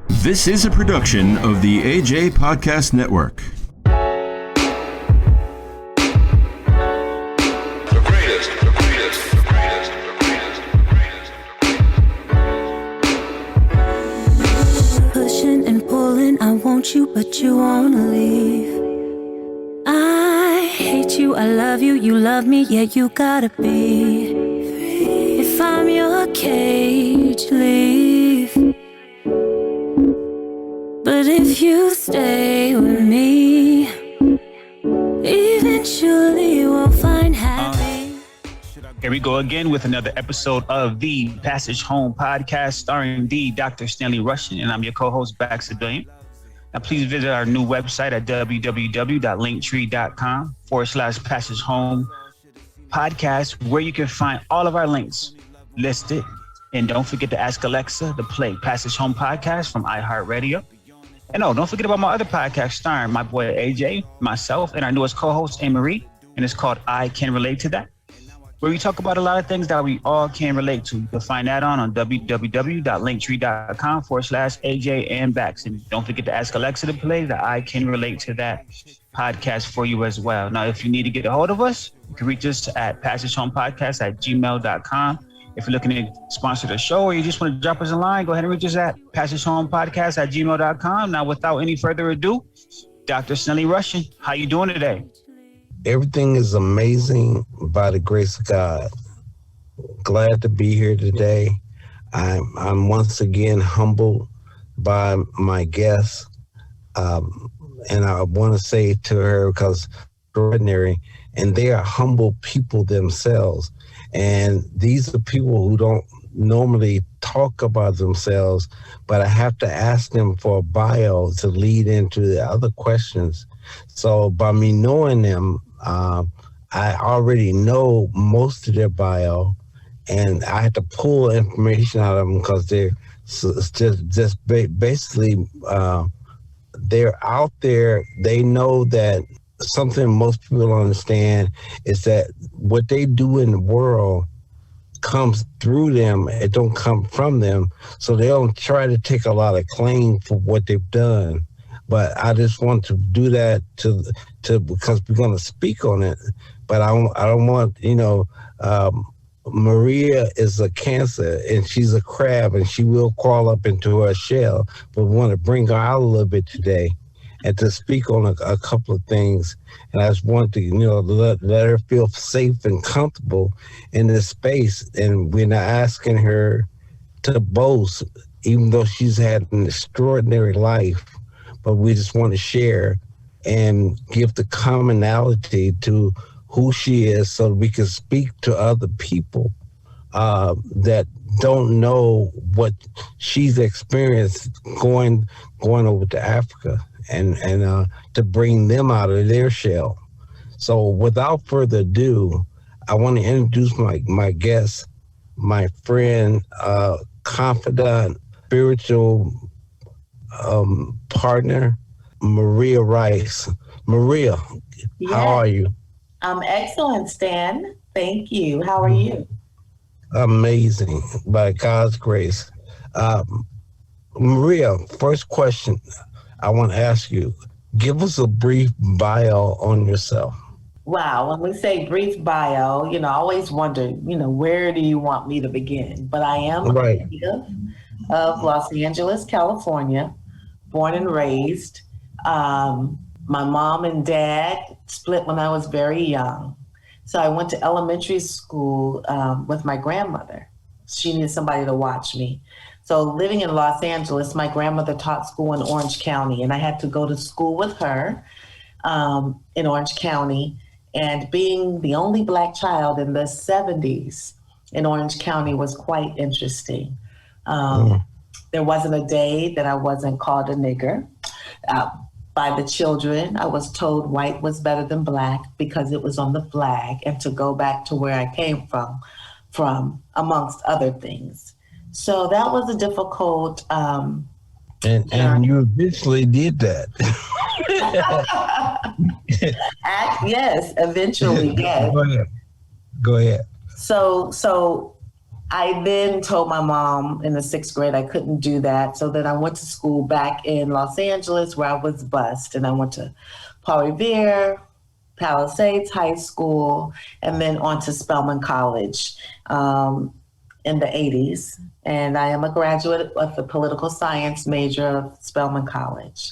This is a production of the AJ Podcast Network. Pushing and pulling, I want you, but you wanna leave. I hate you, I love you, you love me, yeah, you gotta be free. If I'm your cage, leave. But if you stay with me, eventually we'll find happy. Here we go again with another episode of the Passage Home Podcast starring the Dr. Stanley Rushing, and I'm your co-host, Baxter William. Now, please visit our new website at www.linktree.com/Passage Home Podcast, where you can find all of our links listed. And don't forget to ask Alexa to play Passage Home Podcast from iHeartRadio. And don't forget about my other podcast starring my boy AJ, myself, and our newest co-host, Anne-Marie. And it's called I Can Relate to That, where we talk about a lot of things that we all can relate to. You can find that on www.linktree.com/AJ and Bax. And don't forget to ask Alexa to play the I Can Relate to That podcast for you as well. Now, if you need to get a hold of us, you can reach us at passagehomepodcast@gmail.com. If you're looking to sponsor the show or you just want to drop us a line, go ahead and reach us at passagehomepodcast@gmail.com. Now, without any further ado, Dr. Stanley Rushing, how you doing today? Everything is amazing by the grace of God. Glad to be here today. I'm once again humbled by my guest. And I want to say to her, because extraordinary, and they are humble people themselves. And these are people who don't normally talk about themselves, but I have to ask them for a bio to lead into the other questions. So by me knowing them, I already know most of their bio, and I had to pull information out of them because they're just basically they're out there. They know that something most people don't understand is that what they do in the world comes through them. It don't come from them. So they don't try to take a lot of claim for what they've done. But I just want to do that to because we're going to speak on it. But I don't want, Maria is a Cancer and she's a crab and she will crawl up into her shell. But we want to bring her out a little bit today and to speak on a couple of things. And I just want to, let her feel safe and comfortable in this space. And we're not asking her to boast, even though she's had an extraordinary life. But we just want to share and give the commonality to who she is so we can speak to other people that don't know what she's experienced going over to Africa and to bring them out of their shell. So without further ado, I want to introduce my guest, my friend, confidant, spiritual partner, Maria Rice. Maria, Yes. How are you? I'm excellent, Stan. Thank you. How are you? Amazing, by God's grace. Maria, first question I want to ask you, give us a brief bio on yourself. Wow. When we say brief bio, I always wonder, where do you want me to begin? But I am Right. a native of Los Angeles, California, born and raised. My mom and dad split when I was very young. So I went to elementary school with my grandmother. She needed somebody to watch me. So living in Los Angeles, my grandmother taught school in Orange County, and I had to go to school with her in Orange County. And being the only Black child in the 70s in Orange County was quite interesting. There wasn't a day that I wasn't called a nigger. By the children, I was told white was better than Black because it was on the flag, and to go back to where I came from amongst other things. So that was a difficult. And you eventually did that. Yes, eventually, yes. Go ahead. So I then told my mom in the 6th grade I couldn't do that. So then I went to school back in Los Angeles where I was bused. And I went to Paul Revere, Palisades High School, and then on to Spelman College in the 80s. And I am a graduate of the political science major of Spelman College.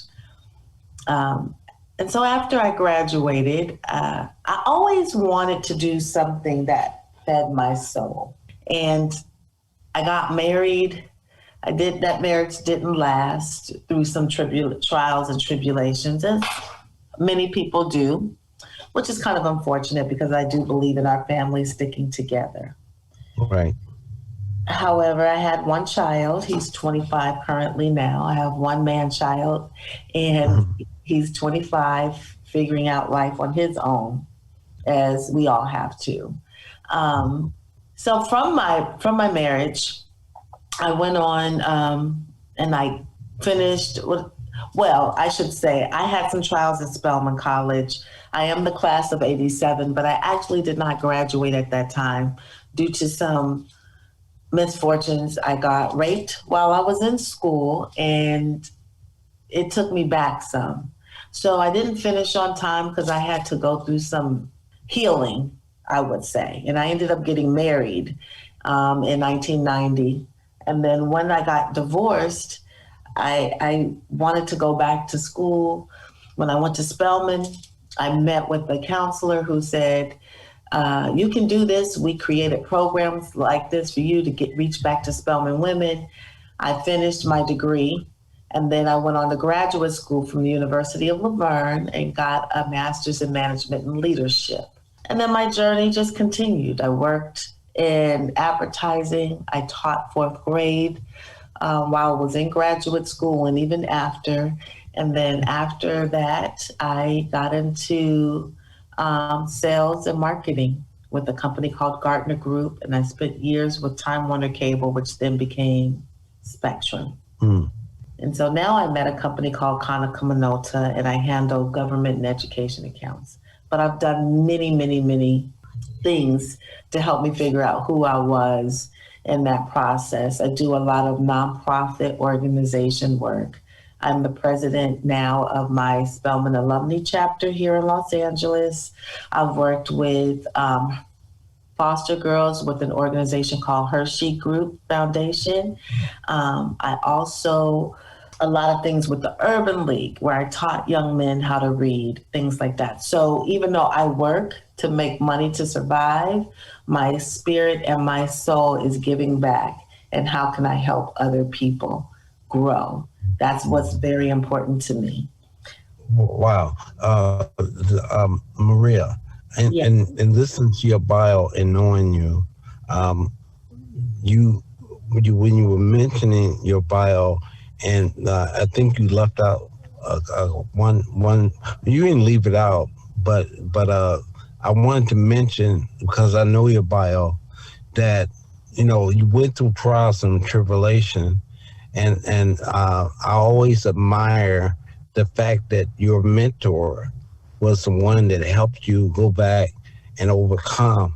And so after I graduated, I always wanted to do something that fed my soul. And I got married. That marriage didn't last through some trials and tribulations, as many people do, which is kind of unfortunate because I do believe in our family sticking together. Right. However, I had one child. He's 25 currently now. I have one man child, and he's 25, figuring out life on his own, as we all have to. So from my marriage, I went on and I finished with, well, I should say I had some trials at Spelman College. I am the class of 87, but I actually did not graduate at that time due to some misfortunes. I got raped while I was in school, and it took me back some. So I didn't finish on time because I had to go through some healing, I would say. And I ended up getting married in 1990. And then when I got divorced, I wanted to go back to school. When I went to Spelman, I met with a counselor who said, you can do this. We created programs like this for you to reach back to Spelman women. I finished my degree, and then I went on to graduate school from the University of Laverne and got a master's in management and leadership. And then my journey just continued. I worked in advertising. I taught 4th grade while I was in graduate school and even after. And then after that, I got into sales and marketing with a company called Gartner Group. And I spent years with Time Warner Cable, which then became Spectrum. And so now I'm at a company called Kanaka Minolta, and I handle government and education accounts. But I've done many, many, many things to help me figure out who I was in that process. I do a lot of nonprofit organization work. I'm the president now of my Spelman Alumnae chapter here in Los Angeles. I've worked with foster girls with an organization called Hershey Group Foundation. I also, a lot of things with the Urban League, where I taught young men how to read, things like that. So even though I work to make money to survive, my spirit and my soul is giving back. And how can I help other people grow? That's what's very important to me. Wow. Maria, and listening to your bio and knowing you, when you were mentioning your bio, and I think you left out one. You didn't leave it out, but I wanted to mention, because I know your bio, that you went through trials and tribulation, and I always admire the fact that your mentor was the one that helped you go back and overcome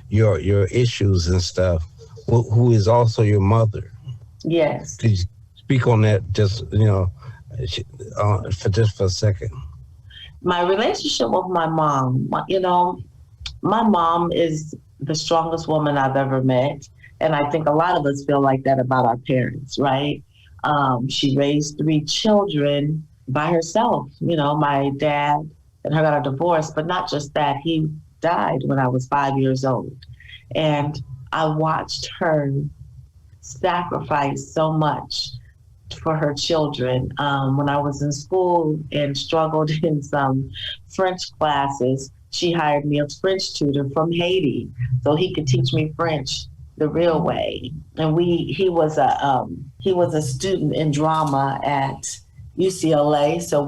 your issues and stuff, who is also your mother. Yes. Could you speak on that just, for a second? My relationship with my mom, my mom is the strongest woman I've ever met. And I think a lot of us feel like that about our parents, right? She raised 3 children by herself. My dad and her got a divorce, but not just that, he died when I was 5 years old. And I watched her sacrifice so much for her children. When I was in school and struggled in some French classes, she hired me a French tutor from Haiti so he could teach me French the real way. And he was a student in drama at UCLA, so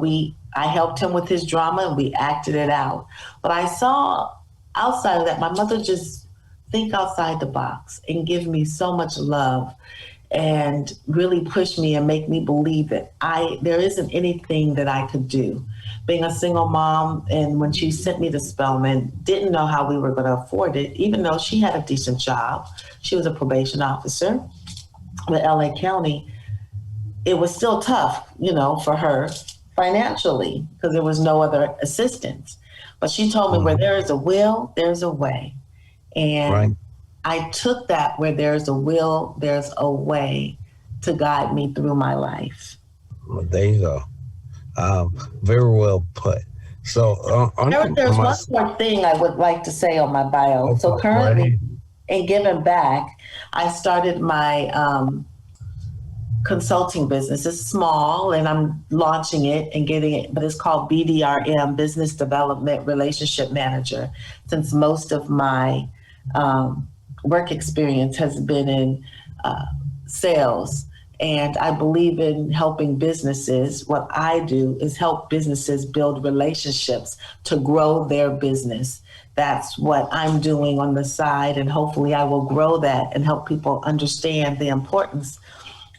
I helped him with his drama and we acted it out. But I saw outside of that, my mother just think outside the box and give me so much love. and really push me and make me believe that there isn't anything that I could do. Being a single mom, and when she sent me to Spelman, didn't know how we were going to afford it, even though she had a decent job. She was a probation officer with LA County. It was still tough, for her financially because there was no other assistance. But she told me where there is a will, there's a way. And Right. I took that where there's a will, there's a way to guide me through my life. Well, there you go. Very well put. So There's one more thing I would like to say on my bio. So currently, in giving back, I started my consulting business. It's small and I'm launching it and getting it, but it's called BDRM, Business Development Relationship Manager, since most of my work experience has been in sales. And I believe in helping businesses. What I do is help businesses build relationships to grow their business. That's what I'm doing on the side, and hopefully I will grow that and help people understand the importance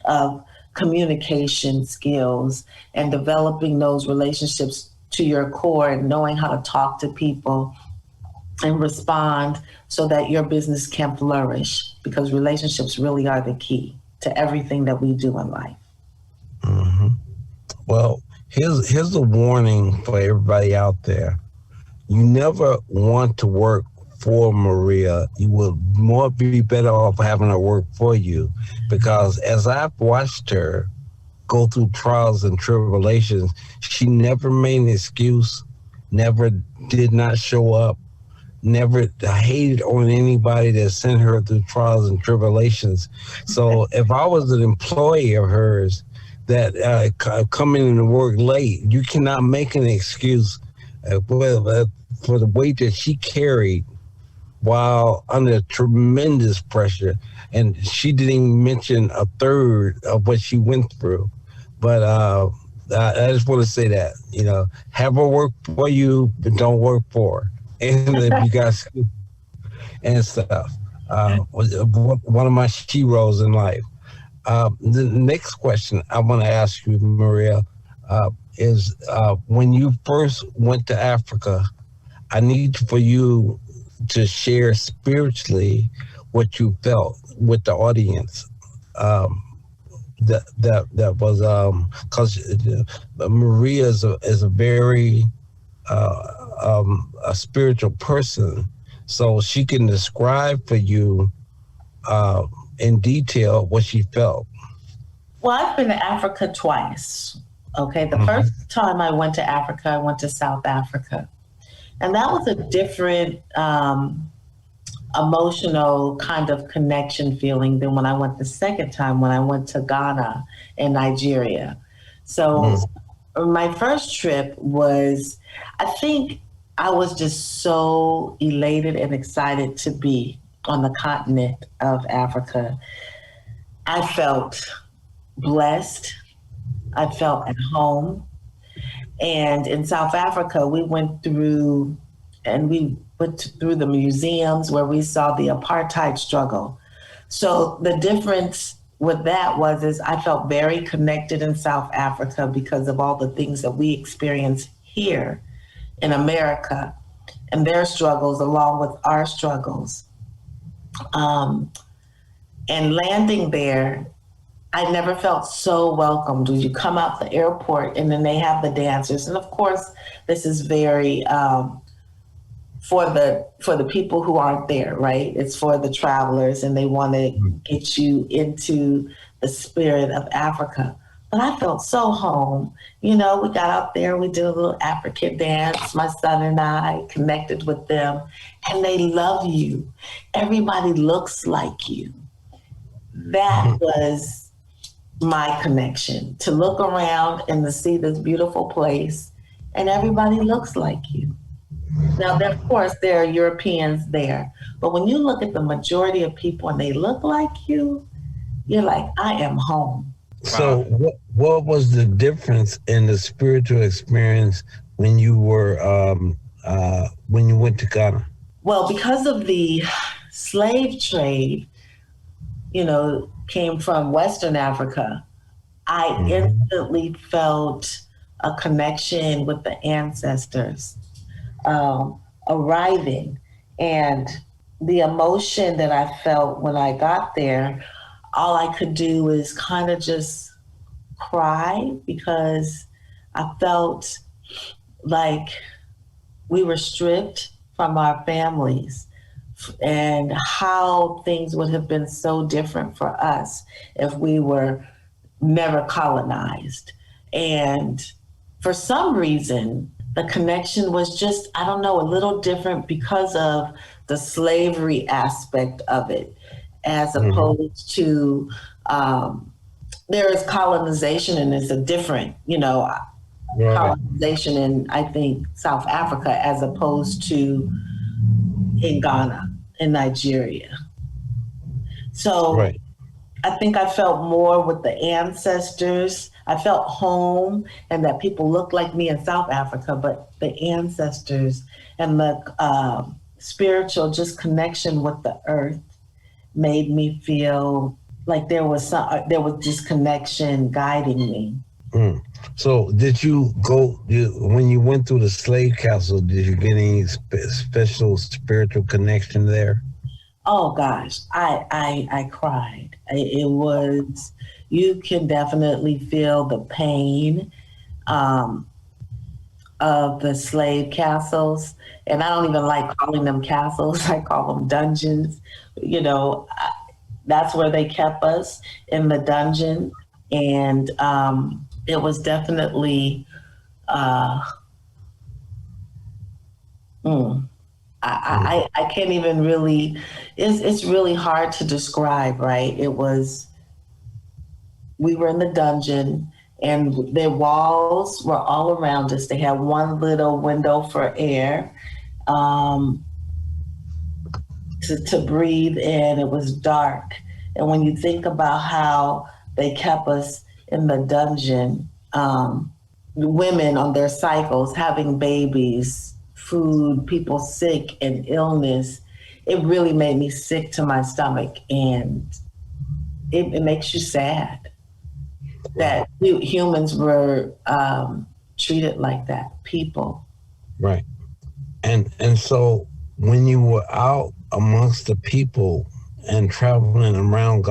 of communication skills and developing those relationships to your core and knowing how to talk to people and respond so that your business can flourish, because relationships really are the key to everything that we do in life. Mm-hmm. Well, here's a warning for everybody out there. You never want to work for Maria. You will more be better off having her work for you, because as I've watched her go through trials and tribulations, she never made an excuse, never did not show up, never hated on anybody that sent her through trials and tribulations. So if I was an employee of hers that coming into work late, you cannot make an excuse for the weight that she carried while under tremendous pressure. And she didn't even mention a third of what she went through. But I just want to say that, have her work for you, but don't work for her. And if you guys and stuff, one of my heroes in life. The next question I want to ask you, Maria, is when you first went to Africa, I need for you to share spiritually what you felt with the audience. That was because Maria is a very a spiritual person, so she can describe for you in detail what she felt. Well, I've been to Africa twice. Okay, the first time I went to Africa, I went to South Africa, and that was a different emotional kind of connection feeling than when I went the second time, when I went to Ghana and Nigeria. So my first trip was, I think I was just so elated and excited to be on the continent of Africa. I felt blessed. I felt at home. And in South Africa, we went through the museums where we saw the apartheid struggle. So the difference with that is I felt very connected in South Africa because of all the things that we experience here in America and their struggles along with our struggles. And landing there, I never felt so welcomed. When you come out the airport and then they have the dancers. And of course, this is very for the people who aren't there, right? It's for the travelers, and they want to get you into the spirit of Africa. But I felt so home. We got out there, we did a little African dance. My son and I connected with them, and they love you. Everybody looks like you. That was my connection, to look around and to see this beautiful place, and everybody looks like you. Now, of course, there are Europeans there, but when you look at the majority of people and they look like you, you're like, I am home. So what was the difference in the spiritual experience when you were when you went to Ghana? Well, because of the slave trade, came from Western Africa, I instantly felt a connection with the ancestors arriving. And the emotion that I felt when I got there, all I could do is kind of just cry, because I felt like we were stripped from our families, and how things would have been so different for us if we were never colonized. And for some reason, the connection was just, I don't know, a little different because of the slavery aspect of it, as opposed to there is colonization, and it's a different, colonization in, I think, South Africa as opposed to in Ghana, in Nigeria. So I think I felt more with the ancestors. I felt home, and that people looked like me in South Africa, but the ancestors and the spiritual just connection with the earth made me feel like there was this connection guiding me. So did you go, when you went through the slave castle, did you get any special spiritual connection there? Oh gosh, I cried. It was, you can definitely feel the pain of the slave castles. And I don't even like calling them castles. I call them dungeons. That's where they kept us, in the dungeon. And it was definitely, I can't even really, it's really hard to describe, right? We were in the dungeon, and their walls were all around us. They had one little window for air to breathe in. It was dark. And when you think about how they kept us in the dungeon, women on their cycles, having babies, food, people sick and illness, it really made me sick to my stomach. And it makes you sad that humans were treated like that, people. Right. And so when you were out amongst the people and traveling around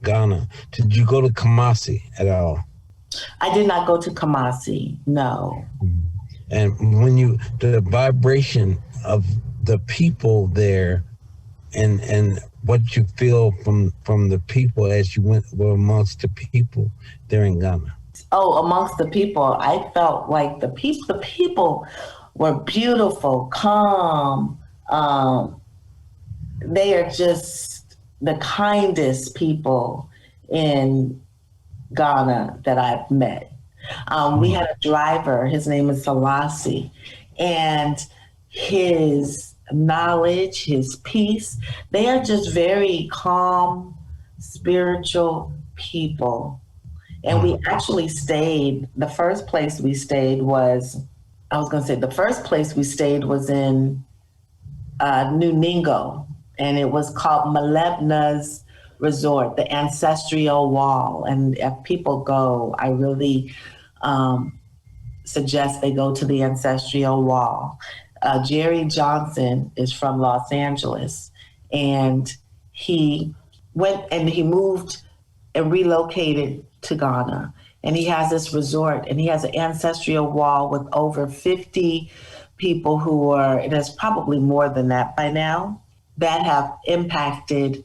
Ghana, did you go to Kumasi at all? I did not go to Kumasi, no. And when the vibration of the people there, and what you feel from the people as you were amongst the people there in Ghana? Oh, amongst the people, I felt like the people were beautiful, calm. They are just the kindest people in Ghana that I've met. We had a driver, his name is Selassie, and his knowledge, his peace, they are just very calm, spiritual people. And we actually stayed, the first place we stayed was in Nuningo, and it was called Malebna's Resort, the Ancestral Wall. And if people go, I really suggest they go to the Ancestral Wall. Jerry Johnson is from Los Angeles, and he went and he moved and relocated to Ghana. And he has this resort, and he has an ancestral wall with over 50 people who are, and there's probably more than that by now, that have impacted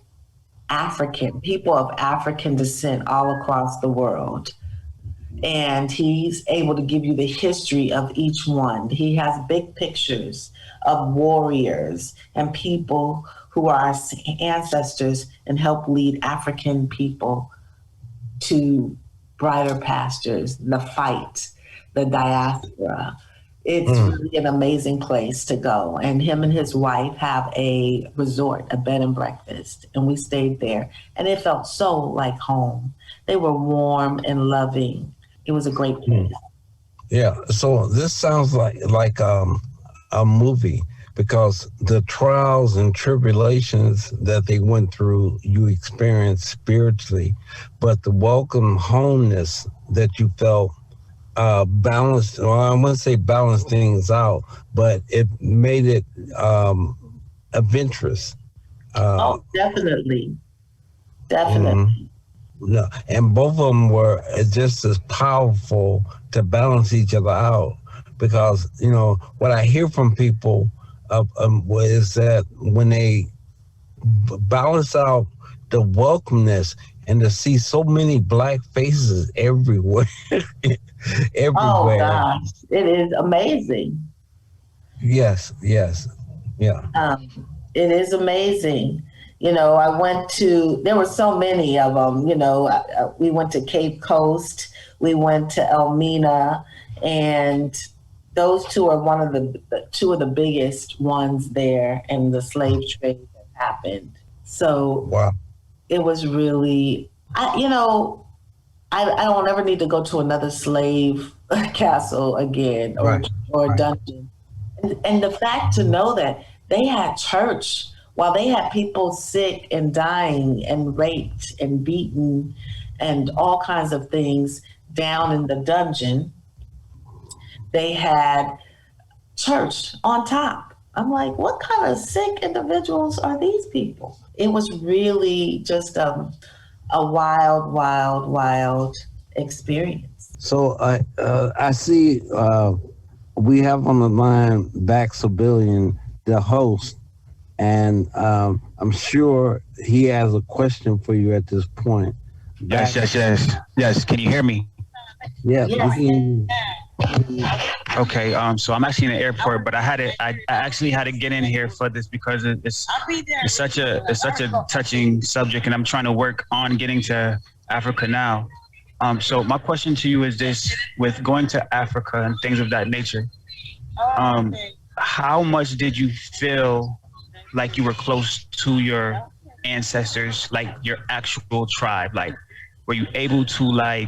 people of African descent all across the world. And he's able to give you the history of each one. He has big pictures of warriors and people who are our ancestors and help lead African people to brighter pastures, the fight, the diaspora. It's really an amazing place to go. And him and his wife have a resort, a bed and breakfast, and we stayed there. And it felt so like home. They were warm and loving. It was a great place. Yeah, so this sounds like a movie, because the trials and tribulations that they went through, you experienced spiritually, but the welcome homeness that you felt balanced, or I wouldn't say balance things out, but it made it adventurous. Definitely. No, and both of them were just as powerful to balance each other out, because what I hear from people is that when they balance out the welcomeness and to see so many Black faces everywhere, Oh gosh, it is amazing. Yes, yeah. It is amazing. I went to, there were so many of them, we went to Cape Coast, we went to Elmina, and those two are two of the biggest ones there in the slave trade that happened. So wow. It was really, I don't ever need to go to another slave castle again or dungeon. And the fact to know that they had church while they had people sick and dying and raped and beaten and all kinds of things down in the dungeon, they had church on top. I'm like, what kind of sick individuals are these people? It was really just a wild experience. So I see we have on the line Back Civilian, the host, and I'm sure he has a question for you at this point. Yes. Can you hear me? Yeah. Okay. So I'm actually in the airport, but I actually had to get in here for this because it's such a touching subject, and I'm trying to work on getting to Africa now. So my question to you is this: with going to Africa and things of that nature, how much did you feel like you were close to your ancestors, like your actual tribe? Like, were you able to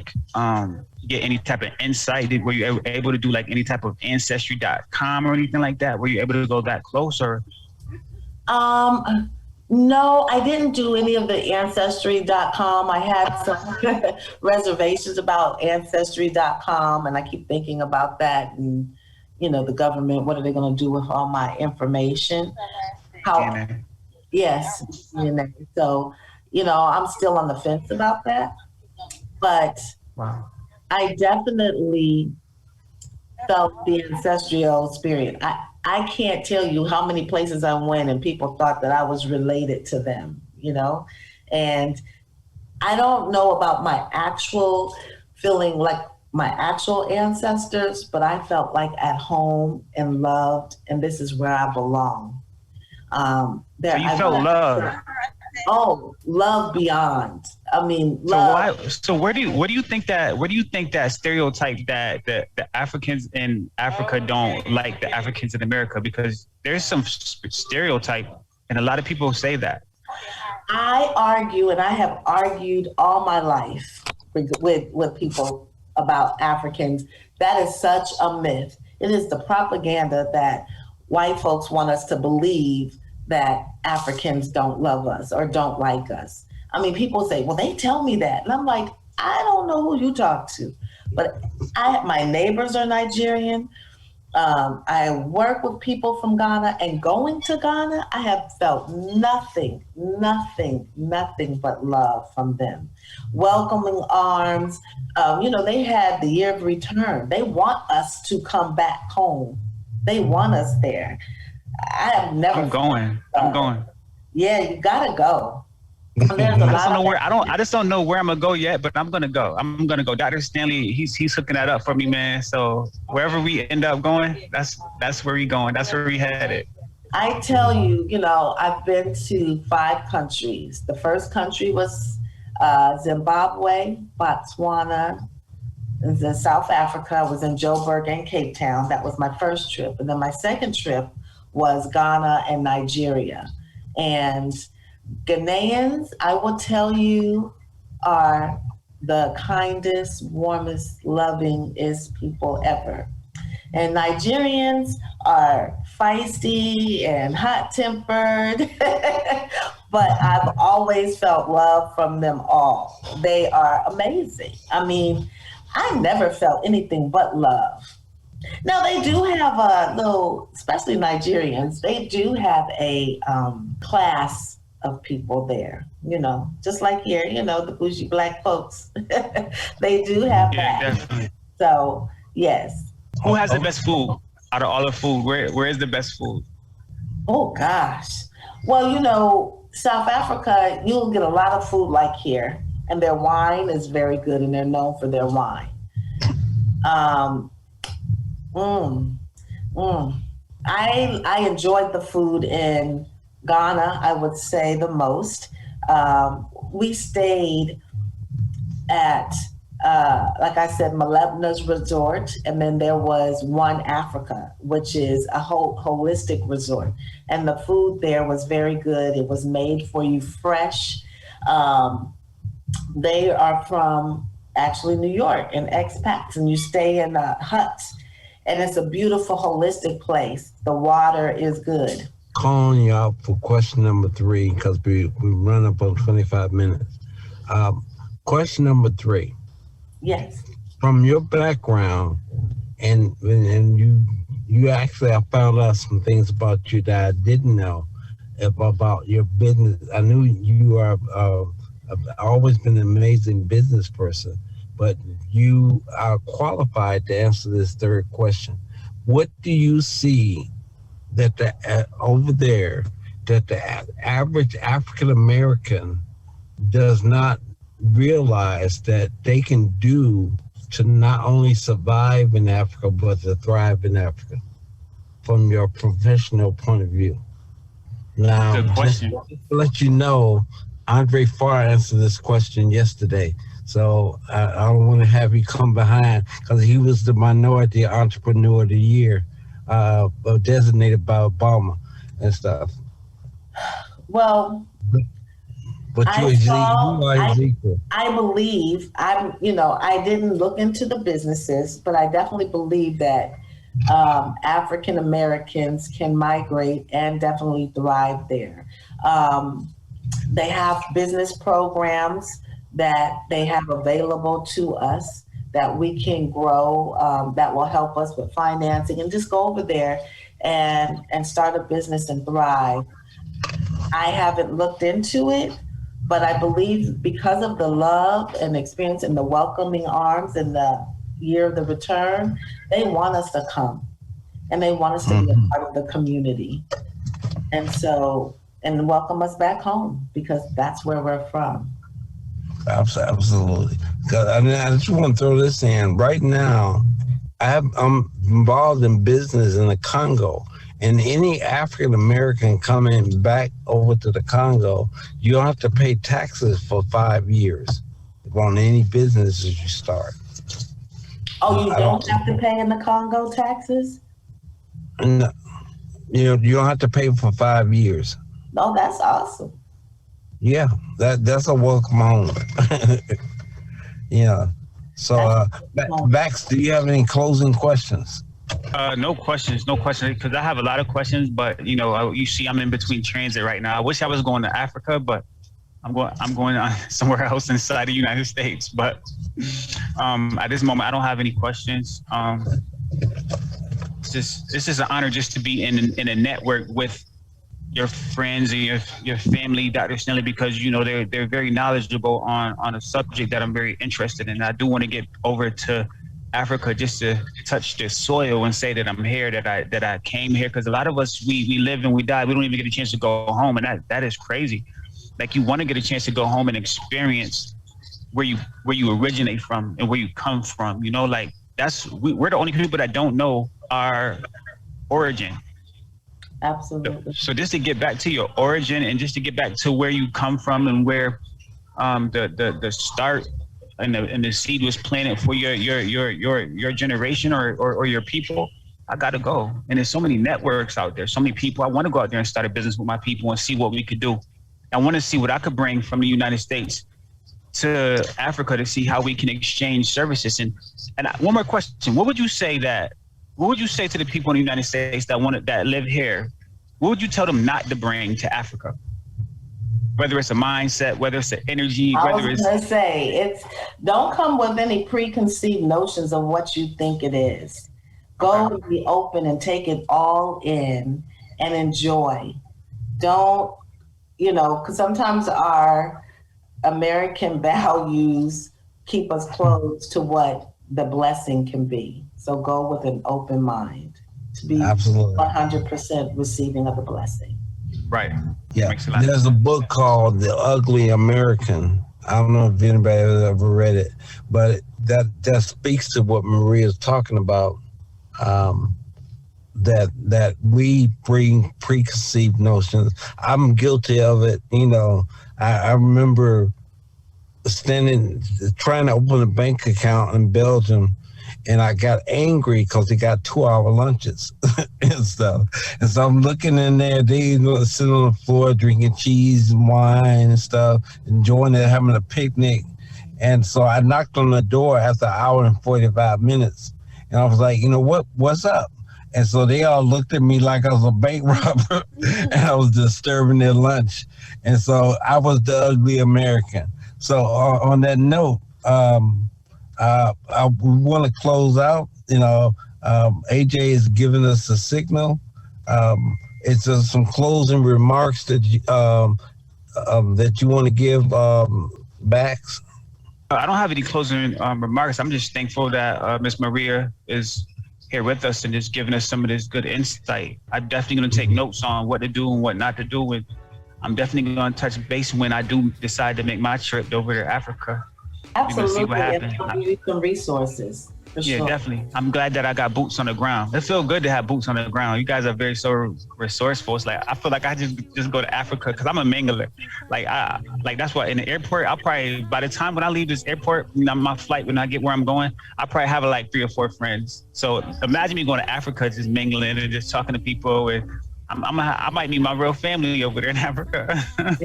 get any type of insight? Were you able to do any type of ancestry.com or anything like that? Were you able to go that close or? No, I didn't do any of the ancestry.com. I had some reservations about ancestry.com, and I keep thinking about that and, the government, what are they going to do with all my information? DNA. Yes, DNA. So, I'm still on the fence about that, but wow. I definitely felt the ancestral spirit. I can't tell you how many places I went and people thought that I was related to them, and I don't know about my actual feeling like my actual ancestors, but I felt like at home and loved, and this is where I belong. So you felt love. Oh, love beyond. I mean, love. So where do you think that stereotype that the Africans in Africa don't like the Africans in America? Because there's some stereotype, and a lot of people say that. I argue, and I have argued all my life with people about Africans. That is such a myth. It is the propaganda that white folks want us to believe that Africans don't love us or don't like us. I mean, people say, well, they tell me that. And I'm like, I don't know who you talk to, but my neighbors are Nigerian. I work with people from Ghana, and going to Ghana, I have felt nothing but love from them. Welcoming arms. They had the year of return. They want us to come back home. They want us there. I have never. I'm going. Yeah, you gotta go. I just don't know where I'm gonna go yet, but I'm gonna go. Dr. Stanley, he's hooking that up for me, man. So wherever we end up going, that's where we going. That's where we headed. I tell you, I've been to 5 countries. The first country was Zimbabwe, Botswana, and then South Africa. I was in Joburg and Cape Town. That was my first trip. And then my second trip was Ghana and Nigeria. And Ghanaians, I will tell you, are the kindest, warmest, lovingest people ever. And Nigerians are feisty and hot-tempered, but I've always felt love from them all. They are amazing. I mean, I never felt anything but love. Now, they do have a little, especially Nigerians, they do have a class of people there, you know, just like here, you know, the bougie Black folks. They do have that. Definitely. So, yes. Who has the best food out of all the food? Where is the best food? Oh, gosh. Well, you know, South Africa, you'll get a lot of food like here, and their wine is very good, and they're known for their wine. I enjoyed the food in Ghana, I would say the most. We stayed at, like I said, Malebna's Resort, and then there was One Africa, which is a holistic resort. And the food there was very good. It was made for you fresh. They are from actually New York and expats, and you stay in huts. And it's a beautiful, holistic place. The water is good. Calling you out for question number 3 because we run up on 25 minutes. Question number 3. Yes. From your background, and you actually, I found out some things about you that I didn't know about your business. I knew you are always been an amazing business person, but you are qualified to answer this third question. What do you see that over there that the average African American does not realize that they can do to not only survive in Africa, but to thrive in Africa from your professional point of view? Now, Good question. Just to let you know, Andre Farr answered this question yesterday. So I don't want to have you come behind because he was the Minority Entrepreneur of the Year, designated by Obama and stuff. Well, but you are equal. I believe, I didn't look into the businesses, but I definitely believe that African Americans can migrate and definitely thrive there. They have business programs that they have available to us that we can grow, that will help us with financing, and just go over there and start a business and thrive. I haven't looked into it, but I believe because of the love and experience and the welcoming arms and the year of the return, they want us to come and they want us to be a part of the community. And welcome us back home because that's where we're from. Absolutely. I just want to throw this in. Right now, I'm involved in business in the Congo, and any African American coming back over to the Congo, you don't have to pay taxes for 5 years on any businesses you start. Oh, you don't have to pay in the Congo taxes? No, you don't have to pay for 5 years. No, that's awesome. Yeah, that's a welcome home. Yeah. So, Bax, do you have any closing questions? No questions, because I have a lot of questions, but you see, I'm in between transit right now. I wish I was going to Africa, but I'm going somewhere else inside the United States. But at this moment, I don't have any questions. It's just an honor just to be in a network with your friends and your family, Dr. Stanley, because they're very knowledgeable on a subject that I'm very interested in. I do want to get over to Africa just to touch the soil and say that I'm here, that I came here, because a lot of us we live and we die. We don't even get a chance to go home, and that is crazy. Like, you want to get a chance to go home and experience where you originate from and where you come from. Like, we're the only people that don't know our origin. Absolutely. So just to get back to your origin and just to get back to where you come from and where the start and the seed was planted for your generation or your people, I gotta go. And there's so many networks out there, so many people. I want to go out there and start a business with my people and see what we could do. I want to see what I could bring from the United States to Africa to see how we can exchange services. And one more question: what would you say what would you say to the people in the United States that live here? What would you tell them not to bring to Africa? Whether it's a mindset, whether it's an energy, I whether was it's... going to say, don't come with any preconceived notions of what you think it is. Go and be open and take it all in and enjoy. Don't, because sometimes our American values keep us closed to what the blessing can be. So go with an open mind to be absolutely 100% receiving of the blessing. Right. Yeah. There's a book called The Ugly American. I don't know if anybody has ever read it, but that speaks to what Maria's talking about. That we bring preconceived notions. I'm guilty of it. I remember trying to open a bank account in Belgium, and I got angry because they got 2-hour lunches and stuff. And so I'm looking in there, they sitting on the floor drinking cheese and wine and stuff, enjoying it, having a picnic. And so I knocked on the door after an hour and 45 minutes. And I was like, what's up? And so they all looked at me like I was a bank robber and I was disturbing their lunch. And so I was the ugly American. So on that note, we want to close out. AJ is giving us a signal. It's some closing remarks that you want to give Bax. I don't have any closing remarks. I'm just thankful that Miss Maria is here with us and just giving us some of this good insight. I'm definitely going to take notes on what to do and what not to do. And I'm definitely going to touch base when I do decide to make my trip over to Africa. Absolutely. See what happens. And give you some resources. Yeah, sure. Definitely. I'm glad that I got boots on the ground. It feels good to have boots on the ground. You guys are very so resourceful. It's like I feel like I just go to Africa because I'm a mingler. That's why in the airport, I'll probably by the time when I leave this airport, my flight when I get where I'm going, I probably have like 3 or 4 friends. So imagine me going to Africa, just mingling and just talking to people. And I might meet my real family over there in Africa.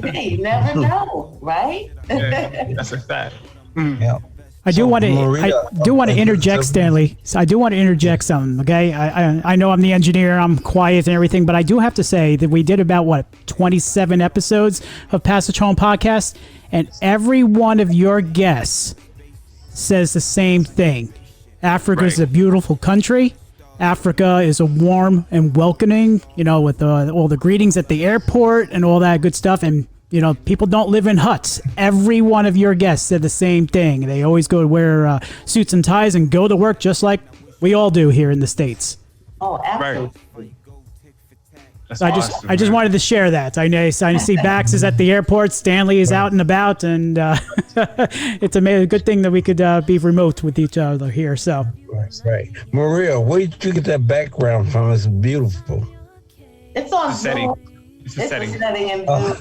Hey, you never know, right? Yeah, that's a fact. Yeah. I do want to interject, Stanley. So I do want to interject something, okay? I know I'm the engineer, I'm quiet and everything, but I do have to say that we did about, 27 episodes of Passage Home Podcast, and every one of your guests says the same thing. Africa is a beautiful country. Africa is a warm and welcoming, with all the greetings at the airport and all that good stuff. And people don't live in huts. Every one of your guests said the same thing. They always go to wear suits and ties and go to work just like we all do here in the States. Oh, absolutely. Right. So I just wanted to share that. I see Bax is at the airport. Stanley is out and about, and it's a good thing that we could be remote with each other here. So. Right. Maria, where did you get that background from? It's beautiful. It's on setting. Zoom. It's a setting. In Zoom.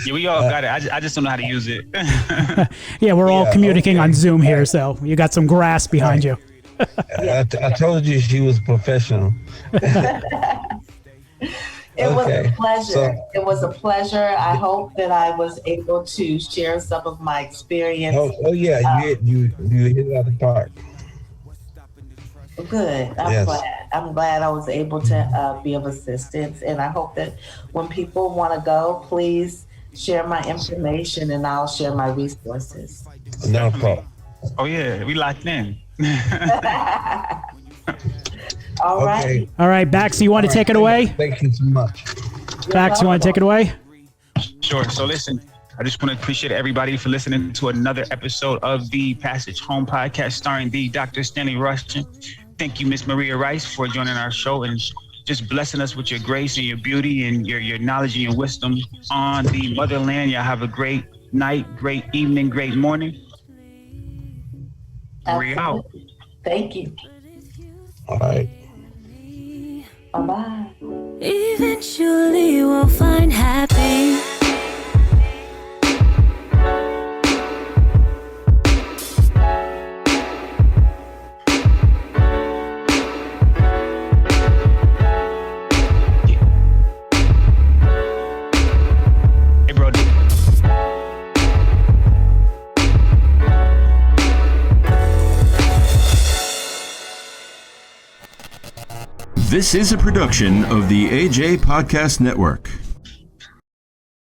Yeah, we all got it. I just don't know how to use it. Yeah, we're all communicating on Zoom here, so you got some grass behind you. I told you she was professional. It was a pleasure. It was a pleasure. I hope that I was able to share some of my experience. Yeah, you hit it out of the park. Good. I'm glad I was able to be of assistance, and I hope that when people want to go, please share my information, and I'll share my resources. No problem. Oh yeah, we locked in. All right. Okay. All right, Bax, you want to take it away? Thank you so much. Bax, you want to take it away? Sure. So listen, I just want to appreciate everybody for listening to another episode of the Passage Home Podcast starring the Dr. Stanley Rushton. Thank you, Miss Maria Rice, for joining our show and just blessing us with your grace and your beauty and your knowledge and your wisdom on the motherland. Y'all have a great night, great evening, great morning. Maria out. Thank you. All right. Bye-bye. Eventually we'll find happy. Hey, bro. This is a production of the AJ Podcast Network.